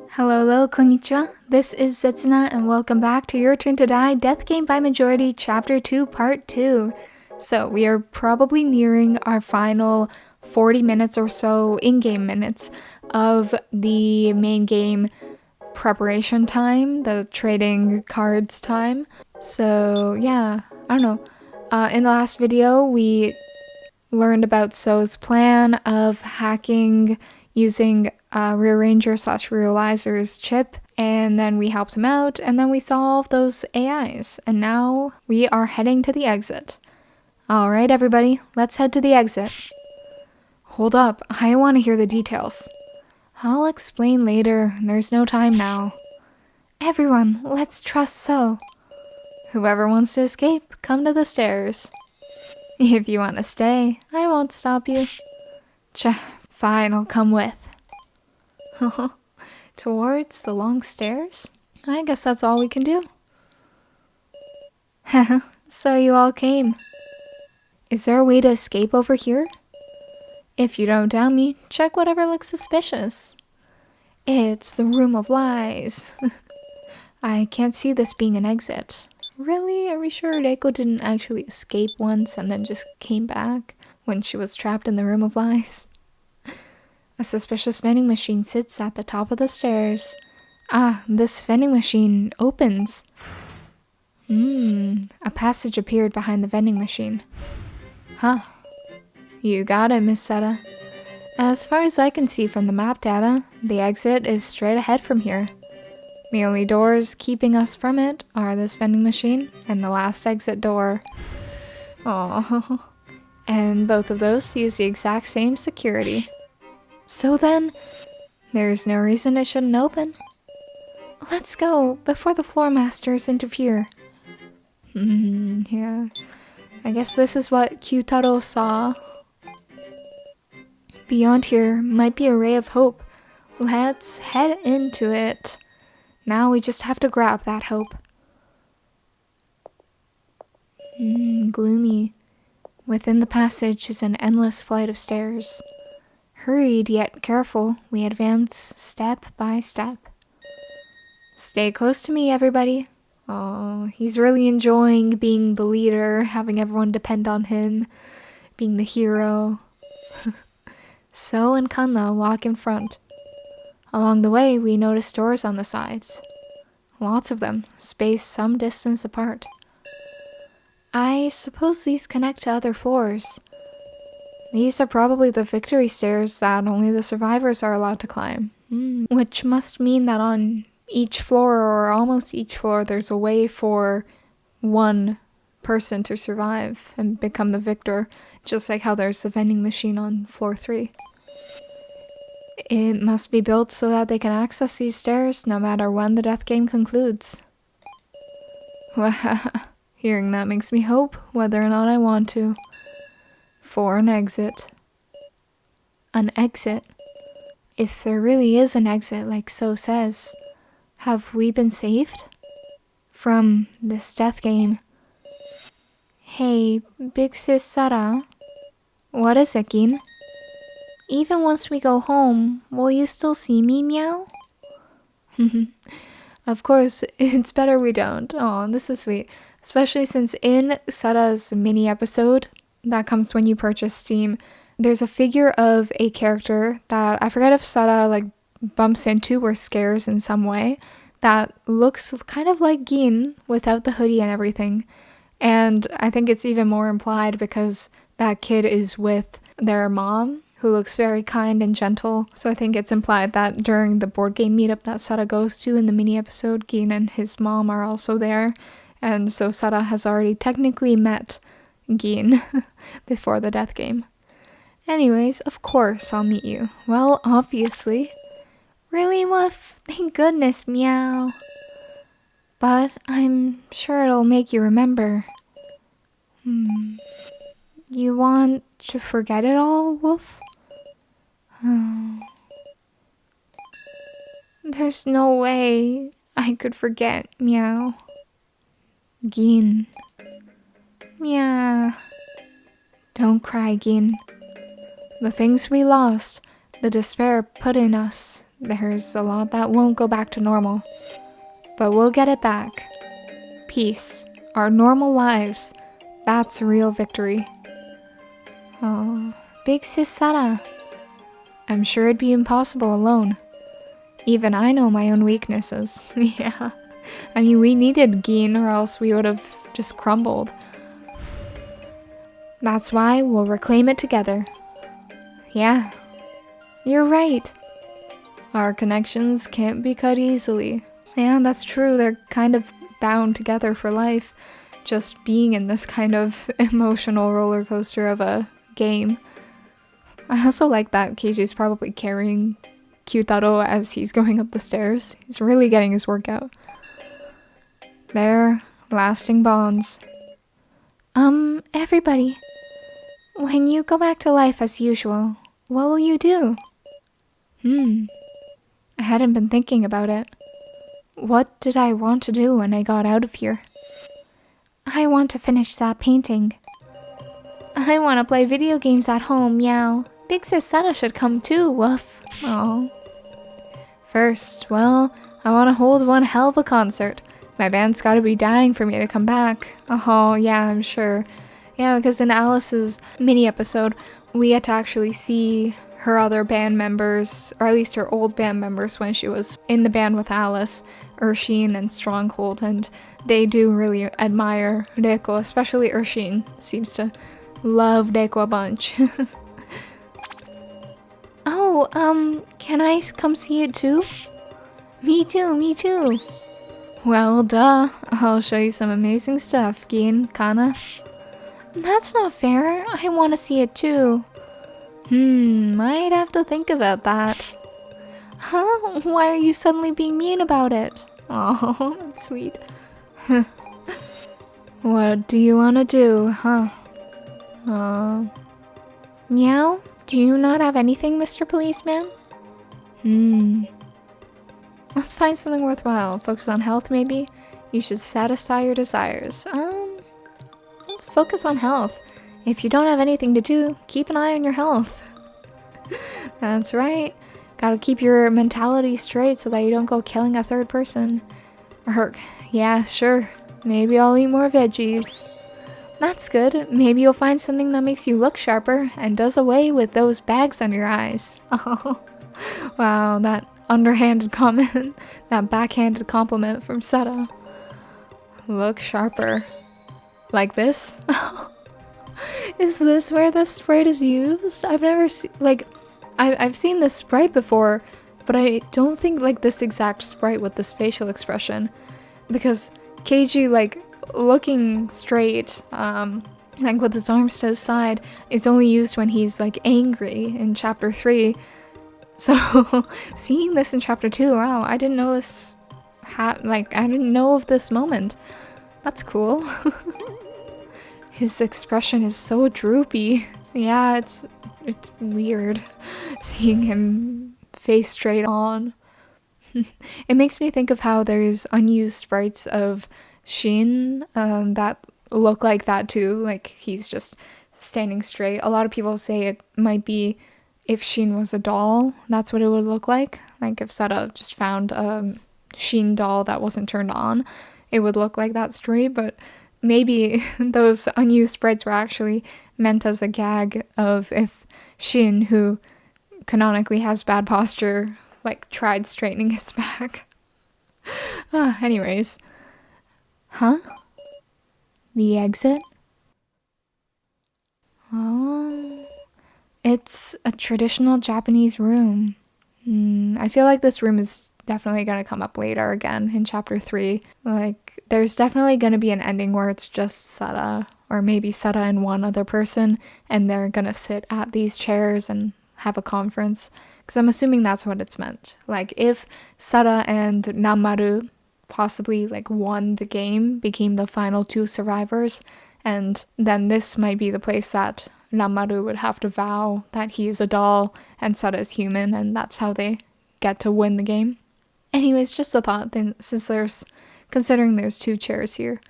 Hello, konnichiwa. This is Setsuna and welcome back to Your Turn to Die Death Game by Majority Chapter 2 Part 2. So we are probably nearing our final 40 minutes or so in-game minutes of the main game preparation time, the trading cards time. So yeah, I don't know. In the last video we learned about So's plan of hacking using Rearranger/Realizer's chip, and then we helped him out, and then we solved those AIs, and now we are heading to the exit. Alright everybody, let's head to the exit. Hold up, I want to hear the details. I'll explain later, there's no time now. Everyone, let's trust So. Whoever wants to escape, come to the stairs. If you want to stay, I won't stop you. Fine, I'll come with. Towards the long stairs? I guess that's all we can do. So you all came. Is there a way to escape over here? If you don't doubt me, check whatever looks suspicious. It's the Room of Lies. I can't see this being an exit. Really? Are we sure Reiko didn't actually escape once and then just came back when she was trapped in the Room of Lies? A suspicious vending machine sits at the top of the stairs. Ah, this vending machine opens. A passage appeared behind the vending machine. Huh. You got it, Miss Seta. As far as I can see from the map data, the exit is straight ahead from here. The only doors keeping us from it are this vending machine and the last exit door. Aww. And both of those use the exact same security. So then, there's no reason it shouldn't open. Let's go, before the floor masters interfere. Yeah. I guess this is what Q-Taro saw. Beyond here might be a ray of hope. Let's head into it. Now we just have to grab that hope. Gloomy. Within the passage is an endless flight of stairs. Hurried yet careful, we advance step by step. Stay close to me, everybody. Oh, he's really enjoying being the leader, having everyone depend on him, being the hero. So and Kanna walk in front. Along the way, we notice doors on the sides. Lots of them, spaced some distance apart. I suppose these connect to other floors. These are probably the victory stairs that only the survivors are allowed to climb. Which must mean that on each floor, or almost each floor, there's a way for one person to survive and become the victor, just like how there's the vending machine on floor 3. It must be built so that they can access these stairs no matter when the death game concludes. Hearing that makes me hope whether or not I want to. For an exit. An exit? If there really is an exit like So says, have we been saved? From this death game. Hey, Big Sis Sara. What is it, Gin? Even once we go home, will you still see me, Meow? Of course, it's better we don't. Aw, this is sweet. Especially since in Sara's mini episode that comes when you purchase Steam, there's a figure of a character that I forget if Sara like bumps into or scares in some way that looks kind of like Gin without the hoodie and everything. And I think it's even more implied because that kid is with their mom, who looks very kind and gentle. So I think it's implied that during the board game meetup that Sara goes to in the mini episode, Gin and his mom are also there. And so Sara has already technically met Gin before the death game. Anyways, of course I'll meet you. Well, obviously. Really, Woof? Thank goodness, Meow. But I'm sure it'll make you remember. You want to forget it all, Woof? There's no way I could forget, Meow. Gin. Meow. Don't cry, Gin. The things we lost, the despair put in us, There's a lot that won't go back to normal. But we'll get it back. Peace. Our normal lives. That's real victory. Oh, big sis Sara. I'm sure it'd be impossible alone. Even I know my own weaknesses. Yeah. I mean, we needed Gin or else we would have just crumbled. That's why we'll reclaim it together. Yeah. You're right. Our connections can't be cut easily. Yeah, that's true. They're kind of bound together for life. Just being in this kind of emotional roller coaster of a game. I also like that Keiji's probably carrying Q-Taro as he's going up the stairs. He's really getting his workout. They're lasting bonds. Everybody. When you go back to life as usual, what will you do? I hadn't been thinking about it. What did I want to do when I got out of here? I want to finish that painting. I want to play video games at home, meow. Big sis Sana should come too, woof. Aww. First, well, I want to hold one hell of a concert. My band's gotta be dying for me to come back. Oh, yeah, I'm sure. Yeah, because in Alice's mini-episode, we get to actually see her other band members, or at least her old band members when she was in the band with Alice, Urshin and Stronghold, and they do really admire Reiko, especially Urshin. Seems to love Reiko a bunch. Oh, can I come see it too? Me too. Well, duh. I'll show you some amazing stuff, Gin, Kana. That's not fair. I want to see it too. Might have to think about that. Huh? Why are you suddenly being mean about it? Oh, that's sweet. What do you want to do, huh? Meow? Do you not have anything, Mr. Policeman? Let's find something worthwhile. Focus on health, maybe? You should satisfy your desires. Let's focus on health. If you don't have anything to do, keep an eye on your health. That's right. Gotta keep your mentality straight so that you don't go killing a third person. Yeah, sure. Maybe I'll eat more veggies. That's good. Maybe you'll find something that makes you look sharper and does away with those bags under your eyes. Oh, wow, that underhanded comment. That backhanded compliment from Seta. Look sharper. Like this? Is this where this sprite is used? I've never seen, I've seen this sprite before, but I don't think like this exact sprite with this facial expression. Because Keiji, looking straight, with his arms to his side, is only used when he's angry in chapter 3. So seeing this in chapter 2, wow, I didn't know this I didn't know of this moment. That's cool. His expression is so droopy. Yeah, it's weird seeing him face straight on. It makes me think of how there's unused sprites of Shin that look like that too, like he's just standing straight. A lot of people say it might be if Shin was a doll, that's what it would look like. Like if Seta just found a Shin doll that wasn't turned on, it would look like that story, but maybe those unused sprites were actually meant as a gag of if Shin, who canonically has bad posture, tried straightening his back. Anyways. Huh? The exit? Oh. It's a traditional Japanese room. I feel like this room is definitely going to come up later again in chapter 3. There's definitely going to be an ending where it's just Seta, or maybe Seta and one other person, and they're going to sit at these chairs and have a conference. Because I'm assuming that's what it's meant. If Seta and Nanmaru possibly won the game, became the final 2 survivors, and then this might be the place that Nanmaru would have to vow that he's a doll and Seta is human, and that's how they get to win the game. Anyways, just a thought, since considering there's 2 chairs here.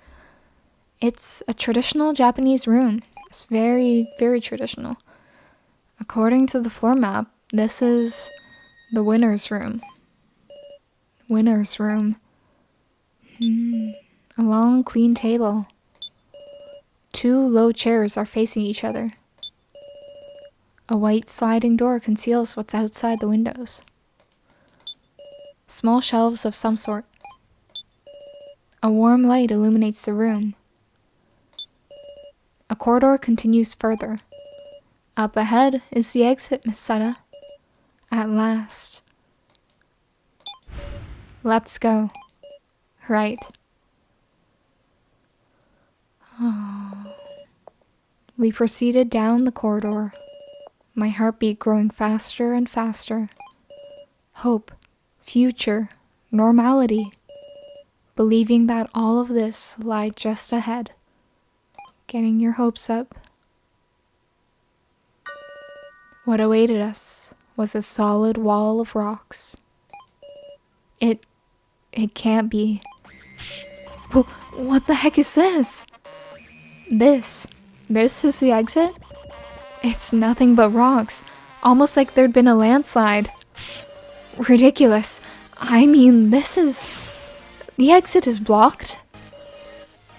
It's a traditional Japanese room. It's very, very traditional. According to the floor map, this is The winner's room. Winner's room. A long, clean table. 2 low chairs are facing each other. A white sliding door conceals what's outside the windows. Small shelves of some sort. A warm light illuminates the room. A corridor continues further. Up ahead is the exit, Miss Sutta. At last. Let's go. Right. Oh. We proceeded down the corridor, my heartbeat growing faster and faster. Hope, future, normality. Believing that all of this lied just ahead. Getting your hopes up. What awaited us was a solid wall of rocks. It can't be. What the heck is this? This is the exit? It's nothing but rocks, almost like there'd been a landslide. Ridiculous. I mean, the exit is blocked.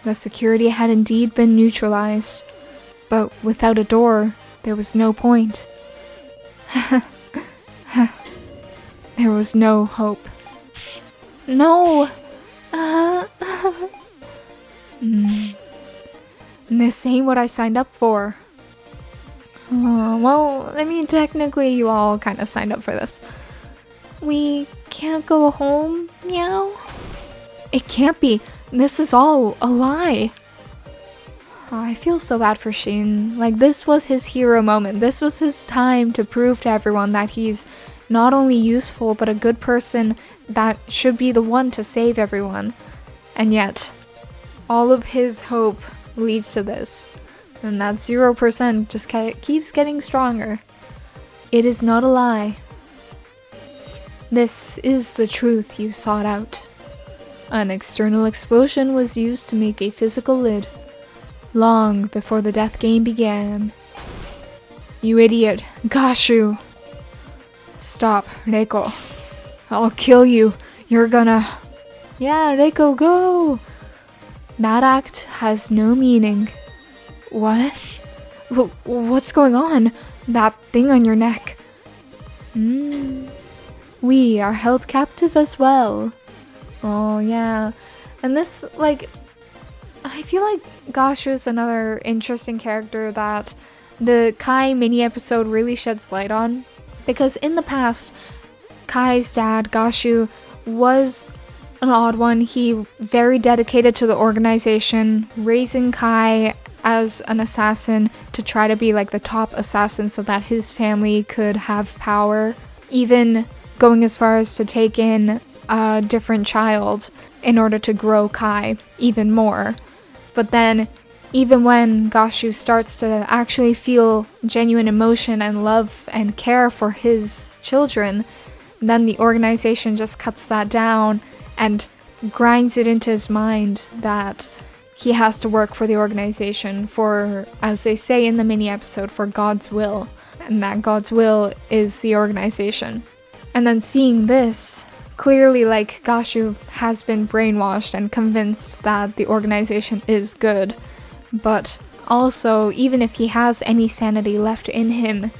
The security had indeed been neutralized, but without a door, there was no point. There was no hope. No! This ain't what I signed up for. Well, I mean, technically you all kind of signed up for this. We can't go home, meow? It can't be. This is all a lie. I feel so bad for Shin. Like, this was his hero moment. This was his time to prove to everyone that he's not only useful, but a good person that should be the one to save everyone. And yet, all of his hope leads to this. And that 0% just keeps getting stronger. It is not a lie. This is the truth you sought out. An external explosion was used to make a physical lid, long before the death game began. You idiot, Gashu! Stop, Reiko. I'll kill you. You're gonna... Yeah, Reiko, go! That act has no meaning. What? What's going on? That thing on your neck. We are held captive as well. Oh, yeah. And this, like... I feel like Gashu is another interesting character that the Kai mini-episode really sheds light on. Because in the past, Kai's dad, Gashu, was an odd one. He very dedicated to the organization, raising Kai as an assassin to try to be like the top assassin so that his family could have power. Even going as far as to take in a different child in order to grow Kai even more. But then, even when Gashu starts to actually feel genuine emotion and love and care for his children, then the organization just cuts that down and grinds it into his mind that he has to work for the organization for, as they say in the mini-episode, for God's will. And that God's will is the organization. And then seeing this, clearly, like, Gashu has been brainwashed and convinced that the organization is good. But also, even if he has any sanity left in him,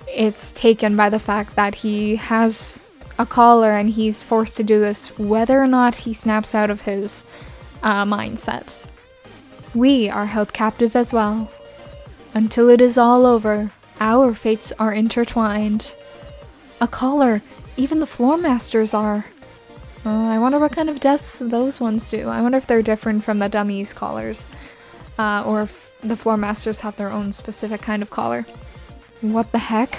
it's taken by the fact that he has a collar and he's forced to do this whether or not he snaps out of his mindset. We are held captive as well. Until it is all over, our fates are intertwined. A collar, even the floor masters are. I wonder what kind of deaths those ones do. I wonder if they're different from the dummies collars. Or if the floor masters have their own specific kind of collar. What the heck?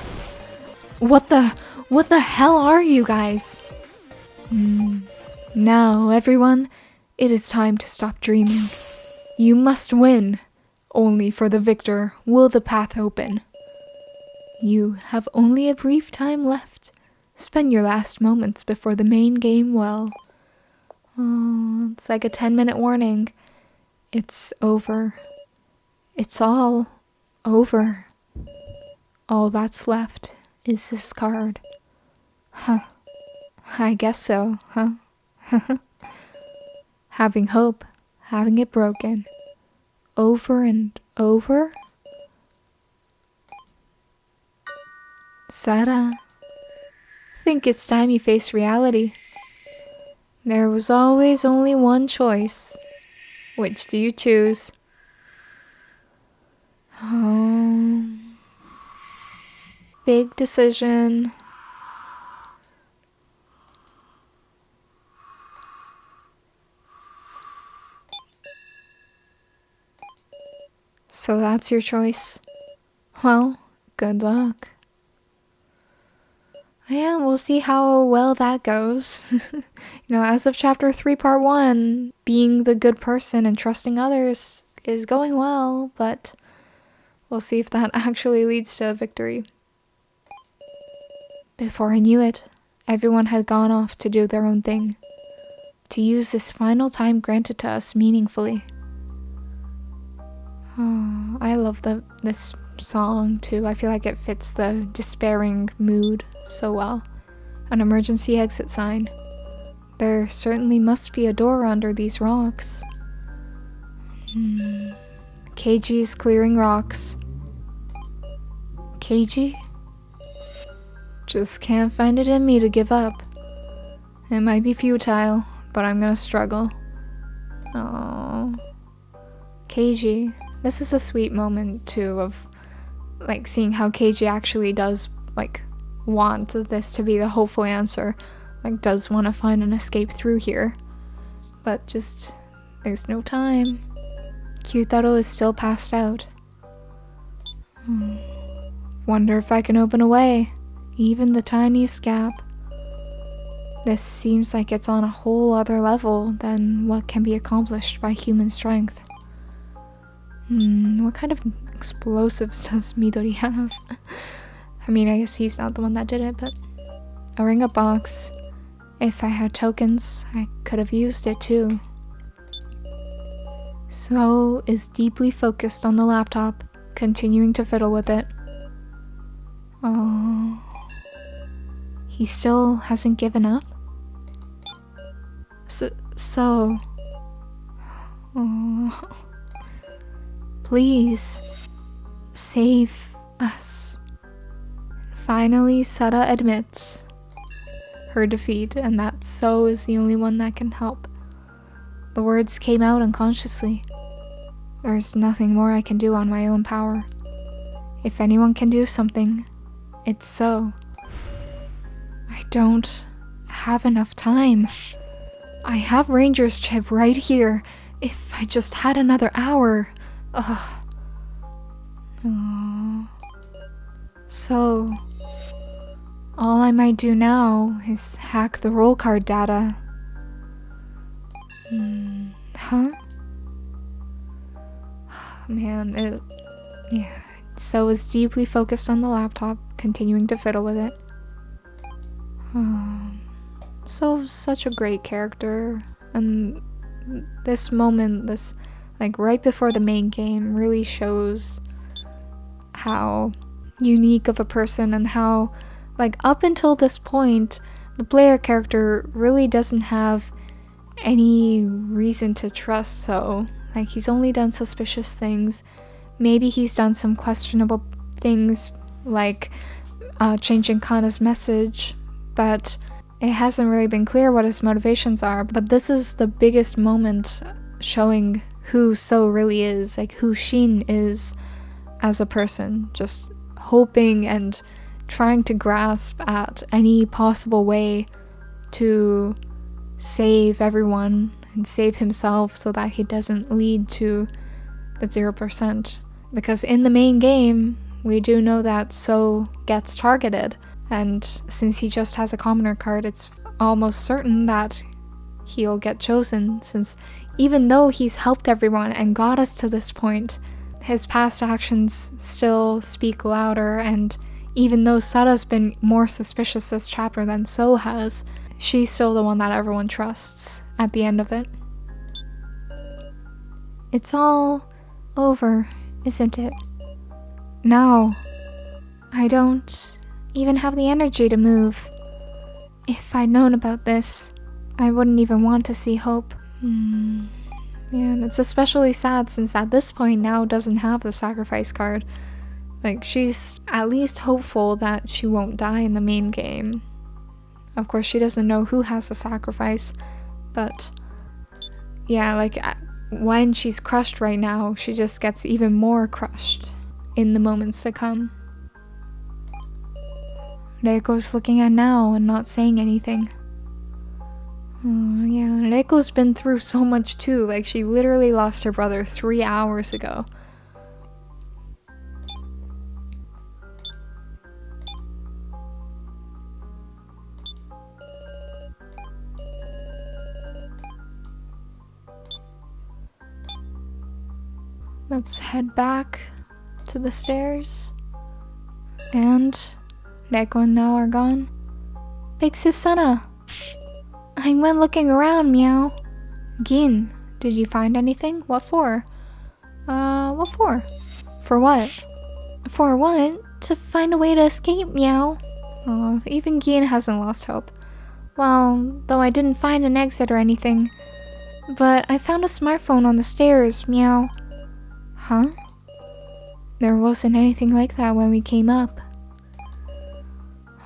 What the hell are you guys? Now, everyone, it is time to stop dreaming. You must win. Only for the victor will the path open. You have only a brief time left. Spend your last moments before the main game well. Oh, it's like a 10-minute warning. It's over. It's all over. All that's left is this card. Huh. I guess so, huh? Having hope, having it broken. Over and over? Sada, think it's time you face reality. There was always only one choice. Which do you choose? Big decision. So that's your choice. Well, good luck. Yeah, we'll see how well that goes. As of chapter 3, part 1, being the good person and trusting others is going well, but we'll see if that actually leads to a victory. Before I knew it, everyone had gone off to do their own thing, to use this final time granted to us meaningfully. Oh, I love this song too. I feel like it fits the despairing mood so well. An emergency exit sign. There certainly must be a door under these rocks. Keiji's clearing rocks. Keiji? Just can't find it in me to give up. It might be futile, but I'm gonna struggle. Aww. Keiji. This is a sweet moment too of seeing how Keiji actually does want this to be the hopeful answer. Does want to find an escape through here. But just there's no time. Q-Taro is still passed out. Wonder if I can open a way. Even the tiniest gap. This seems like it's on a whole other level than what can be accomplished by human strength. What kind of explosives does Midori have? I mean, I guess he's not the one that did it, but a ring-up box. If I had tokens, I could have used it too. So is deeply focused on the laptop, continuing to fiddle with it. Oh, he still hasn't given up? So. Oh. Please, save us. Finally, Sada admits her defeat, and that So is the only one that can help. The words came out unconsciously. There's nothing more I can do on my own power. If anyone can do something, it's So. I don't have enough time. I have Ranger's chip right here. If I just had another hour. Ugh. Aww. So, all I might do now is hack the roll card data. Huh? Man, yeah. So is deeply focused on the laptop, continuing to fiddle with it. So such a great character, and this moment, right before the main game, really shows how unique of a person and how, up until this point, the player character really doesn't have any reason to trust So. He's only done suspicious things. Maybe he's done some questionable things, changing Kana's message, but it hasn't really been clear what his motivations are. But this is the biggest moment showing who So really is, who Shin is as a person, just hoping and trying to grasp at any possible way to save everyone and save himself so that he doesn't lead to the 0%. Because in the main game, we do know that So gets targeted, and since he just has a commoner card, it's almost certain that he'll get chosen, since even though he's helped everyone and got us to this point, his past actions still speak louder, and even though Sada's been more suspicious this chapter than So has, she's still the one that everyone trusts at the end of it. It's all over, isn't it? Now, I don't even have the energy to move. If I'd known about this, I wouldn't even want to see Hope. Yeah, and it's especially sad since at this point Nao doesn't have the sacrifice card. Like, she's at least hopeful that she won't die in the main game. Of course, she doesn't know who has the sacrifice, but yeah, like, when she's crushed right now, she just gets even more crushed in the moments to come. Reiko's looking at Nao and not saying anything. Oh, yeah, Reiko's been through so much too. Like, she literally lost her brother 3 hours ago. Let's head back to the stairs. And Reiko and Nao are gone. Big Sis Sana! I went looking around, meow. Gin, did you find anything? What for? What for? For what? For what? To find a way to escape, meow. Oh, even Gin hasn't lost hope. Well, though I didn't find an exit or anything. But I found a smartphone on the stairs, meow. Huh? There wasn't anything like that when we came up.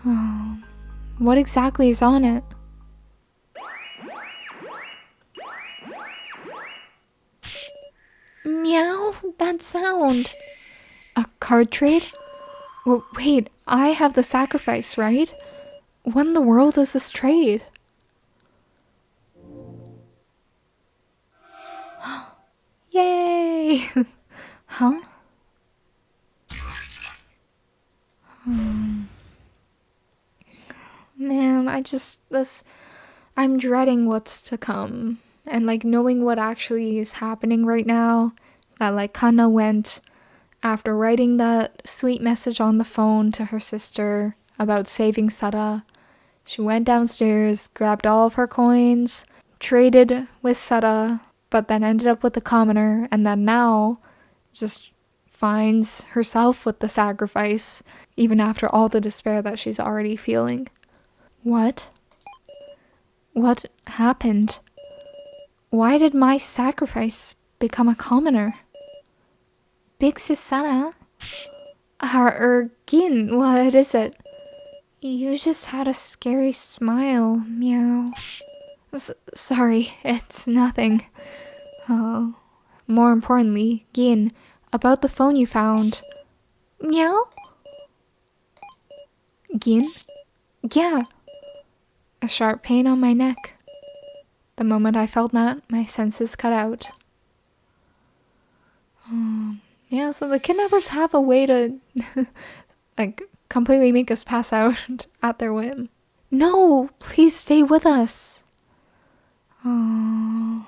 Oh, what exactly is on it? Meow, that sound. A card trade? Wait, I have the sacrifice, right? What in the world is this trade? Yay! Huh? Man, I'm dreading what's to come. And like knowing what actually is happening right now. That like Kana went after writing that sweet message on the phone to her sister about saving Sara. She went downstairs, grabbed all of her coins, traded with Sara, but then ended up with the commoner, and then now just finds herself with the sacrifice, even after all the despair that she's already feeling. What? What happened? Why did my sacrifice become a commoner? Big Sis Sana? Gin, what is it? You just had a scary smile, meow. Sorry, it's nothing. Oh, more importantly, Gin, about the phone you found. Meow? Gin? Yeah. A sharp pain on my neck. The moment I felt that, my senses cut out. Yeah, so the kidnappers have a way to like completely make us pass out at their whim. No, please stay with us. Oh.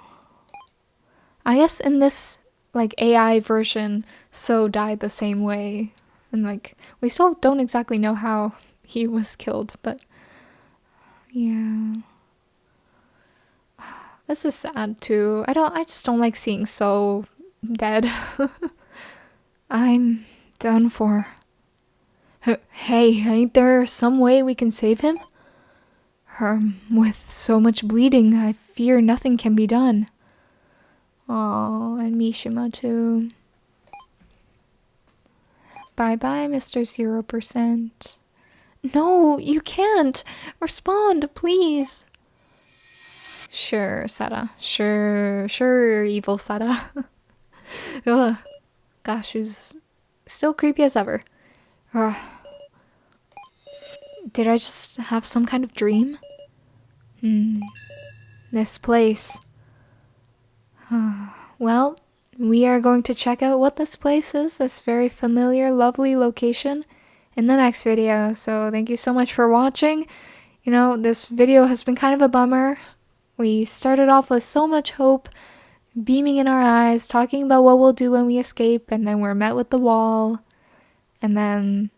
I guess in this like AI version, So died the same way. And like we still don't exactly know how he was killed, but yeah. This is sad too. I just don't like seeing So dead. I'm done for. Hey, ain't there some way we can save him? With so much bleeding, I fear nothing can be done. Oh, and Mishima too. Bye-bye, Mr. 0%. No, you can't! Respond, please! Sure, Sara. Sure, evil Sara. Ugh. Gosh, who's still creepy as ever. Ugh. Did I just have some kind of dream? This place. Well, we are going to check out what this place is, this very familiar, lovely location, in the next video. So thank you so much for watching. You know, this video has been kind of a bummer. We started off with so much hope, beaming in our eyes, talking about what we'll do when we escape, and then we're met with the wall. And then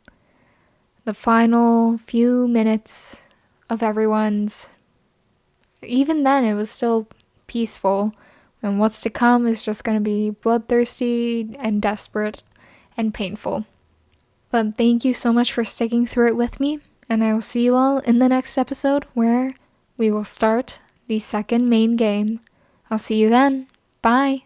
the final few minutes of everyone's, even then it was still peaceful. And what's to come is just going to be bloodthirsty and desperate and painful. But thank you so much for sticking through it with me. and I will see you all in the next episode where we will start the second main game. I'll see you then. Bye!